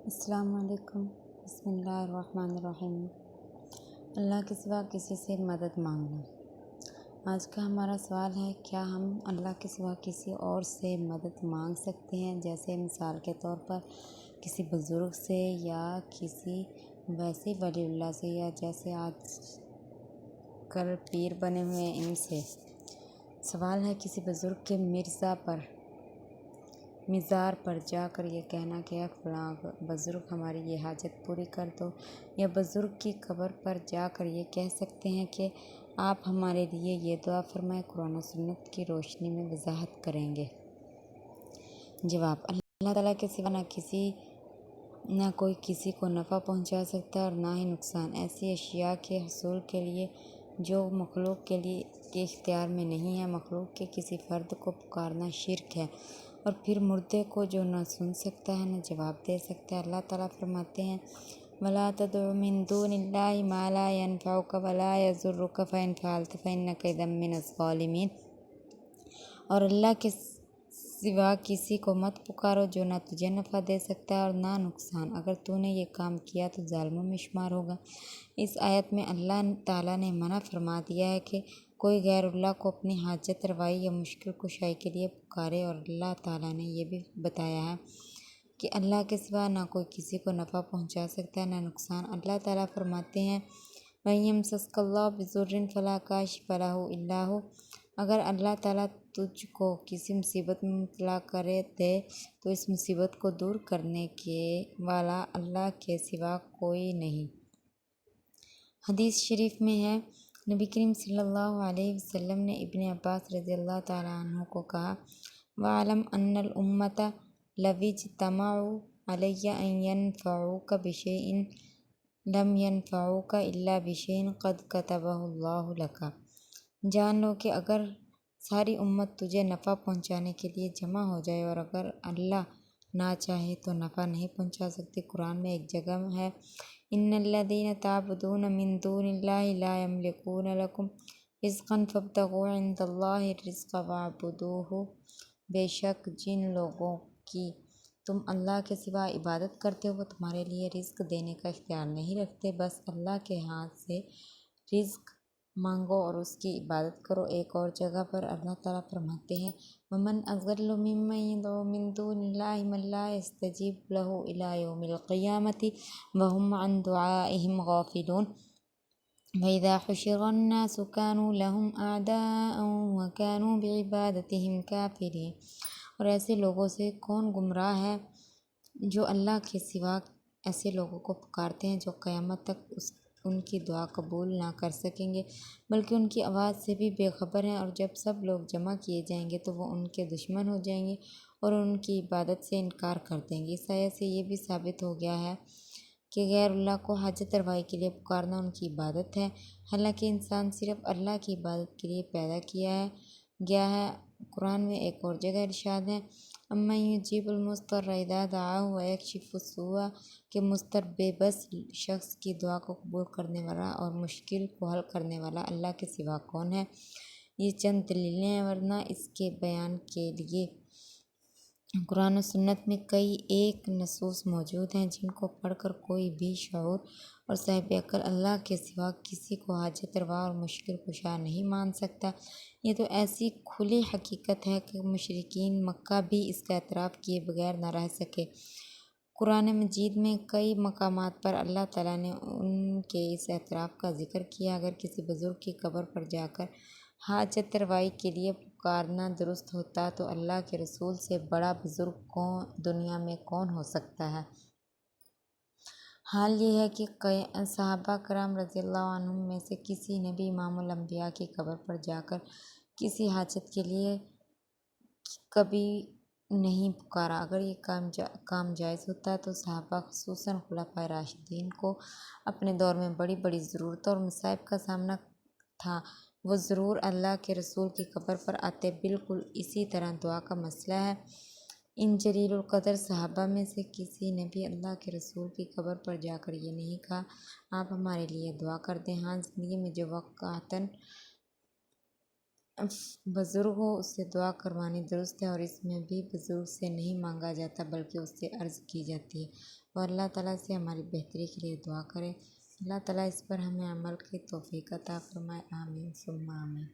السلام علیکم۔ بسم اللہ الرحمن الرحیم۔ اللہ کے سوا کسی سے مدد مانگنا۔ آج کا ہمارا سوال ہے، کیا ہم اللہ کے سوا کسی اور سے مدد مانگ سکتے ہیں؟ جیسے مثال کے طور پر کسی بزرگ سے یا کسی ویسے ولی اللہ سے، یا جیسے آج کل پیر بنے ہوئے ہیں ان سے۔ سوال ہے کسی بزرگ کے مزار پر جا کر یہ کہنا کہ اے فلاں بزرگ ہماری یہ حاجت پوری کر دو، یا بزرگ کی قبر پر جا کر یہ کہہ سکتے ہیں کہ آپ ہمارے لیے یہ دعا فرمائیں۔ قرآن و سنت کی روشنی میں وضاحت کریں گے۔ جواب: اللہ تعالیٰ کے سوا نہ کوئی کسی کو نفع پہنچا سکتا اور نہ ہی نقصان۔ ایسی اشیاء کے حصول کے لیے جو مخلوق کے اختیار میں نہیں ہے، مخلوق کے کسی فرد کو پکارنا شرک ہے۔ اور پھر مردے کو جو نہ سن سکتا ہے نہ جواب دے سکتا ہے۔ اللہ تعالیٰ فرماتے ہیں وَلَا تَدْعُ مِن دُونِ اللَّهِ مَا لَا يَنفَعُكَ وَلَا يَضُرُّكَ فَإِن فَعَلْتَ فَإِنَّكَ إِذًا مِّنَ الظَّالِمِينَ۔ اور اللہ کے سوا کسی کو مت پکارو جو نہ تجھے نفع دے سکتا ہے اور نہ نقصان، اگر تو نے یہ کام کیا تو ظالموں میں شمار ہوگا۔ اس آیت میں اللہ تعالیٰ نے منع فرما دیا ہے کہ کوئی غیر اللہ کو اپنی حاجت روائی یا مشکل کشائی کے لیے پکارے، اور اللہ تعالیٰ نے یہ بھی بتایا ہے کہ اللہ کے سوا نہ کوئی کسی کو نفع پہنچا سکتا ہے نہ نقصان۔ اللہ تعالیٰ فرماتے ہیں وَإِن يَمْسَسْكَ اللَّهُ بِضُرٍّ فَلَا كَاشِفَ لَهُ إِلَّا هُوَ۔ اگر اللہ تعالیٰ تجھ کو کسی مصیبت میں مبتلا کر دے تو اس مصیبت کو دور کرنے کے والا اللہ کے سوا کوئی نہیں۔ حدیث شریف میں ہے، نبی کریم صلی اللہ علیہ وسلم نے ابن عباس رضی اللہ تعالیٰ عنہ کو کہا وَاعْلَمْ أَنَّ الْأُمَّةَ لَوِ اجْتَمَعُوا عَلَيَّ أَن يَنفَعُوكَ بِشَيْءٍ لَمْ يَنفَعُوكَ إِلَّا بِشَيْءٍ قَدْ كَتَبَهُ اللَّهُ لَكَ۔ جان لو کہ اگر ساری امت تجھے نفع پہنچانے کے لیے جمع ہو جائے اور اگر اللہ نہ چاہے تو نفع نہیں پہنچا سکتی۔ قرآن میں ایک جگہ ہے ان الذین تعبدون من دون اللہ لا یملکون لکم رزقا فابتغوا عند اللہ الرزق واعبدوہ۔ بے شک جن لوگوں کی تم اللہ کے سوا عبادت کرتے ہو وہ تمہارے لیے رزق دینے کا اختیار نہیں رکھتے، بس اللہ کے ہاتھ سے رزق مانگو اور اس کی عبادت کرو۔ ایک اور جگہ پر اللہ تعالیٰ فرماتے ہیں وَمَنْ أَضَلُّ مِمَّن يَدْعُو مِن دُونِ اللَّهِ مَن لَّا يَسْتَجِيبُ لَهُ إِلَىٰ يَوْمِ الْقِيَامَةِ وَهُمْ عَن دُعَائِهِمْ غَافِلُونَ۔ وَإِذَا حُشِرَ النَّاسُ كَانُوا لَهُمْ أَعْدَاءً وَكَانُوا بِعِبَادَتِهِمْ كَافِرِينَ۔ اور ایسے لوگوں سے کون گمراہ ہے جو اللہ کے سوا ایسے لوگوں کو پکارتے ہیں جو قیامت تک ان کی دعا قبول نہ کر سکیں گے، بلکہ ان کی آواز سے بھی بے خبر ہیں، اور جب سب لوگ جمع کیے جائیں گے تو وہ ان کے دشمن ہو جائیں گے اور ان کی عبادت سے انکار کر دیں گے۔ اس آیت سے یہ بھی ثابت ہو گیا ہے کہ غیر اللہ کو حاجت روائی کے لیے پکارنا ان کی عبادت ہے، حالانکہ انسان صرف اللہ کی عبادت کے لیے پیدا کیا گیا ہے۔ قرآن میں ایک اور جگہ ارشاد ہے اَمَّن يُجِيبُ الْمُضْطَرَّ إِذَا دَعَاهُ وَيَكْشِفُ السُّوءَ، کہ مضطر بے بس شخص کی دعا کو قبول کرنے والا اور مشکل کو حل کرنے والا اللہ کے سوا کون ہے۔ یہ چند دلیلیں ہیں، ورنہ اس کے بیان کے لیے قرآن و سنت میں کئی ایک نصوص موجود ہیں جن کو پڑھ کر کوئی بھی شعور اور صاحب عقل اللہ کے سوا کسی کو حاجت روا اور مشکل کشا نہیں مان سکتا۔ یہ تو ایسی کھلی حقیقت ہے کہ مشرکین مکہ بھی اس کا اعتراف کیے بغیر نہ رہ سکے۔ قرآن مجید میں کئی مقامات پر اللہ تعالیٰ نے ان کے اس اعتراف کا ذکر کیا۔ اگر کسی بزرگ کی قبر پر جا کر حاجت روائی کے لیے پکارنا درست ہوتا تو اللہ کے رسول سے بڑا بزرگ دنیا میں کون ہو سکتا ہے۔ حال یہ ہے کہ صحابہ کرام رضی اللہ عنہم میں سے کسی نے بھی امام الانبیاء کی قبر پر جا کر کسی حاجت کے لیے کبھی نہیں پکارا۔ اگر یہ کام جائز ہوتا تو صحابہ خصوصاً خلفائے راشدین کو اپنے دور میں بڑی بڑی ضرورتوں اور مصائب کا سامنا تھا، وہ ضرور اللہ کے رسول کی قبر پر آتے۔ بالکل اسی طرح دعا کا مسئلہ ہے۔ ان جلیل القدر صحابہ میں سے کسی نے بھی اللہ کے رسول کی قبر پر جا کر یہ نہیں کہا آپ ہمارے لیے دعا کر دیں۔ ہاں، زندگی میں جو وقتاً بزرگ ہو اس سے دعا کروانی درست ہے، اور اس میں بھی بزرگ سے نہیں مانگا جاتا بلکہ اس سے عرض کی جاتی ہے، اور اللہ تعالیٰ سے ہماری بہتری کے لیے دعا کرے۔ اللہ تعالیٰ اس پر ہمیں عمل کی توفیق عطا فرمائے، آمین ثم آمین۔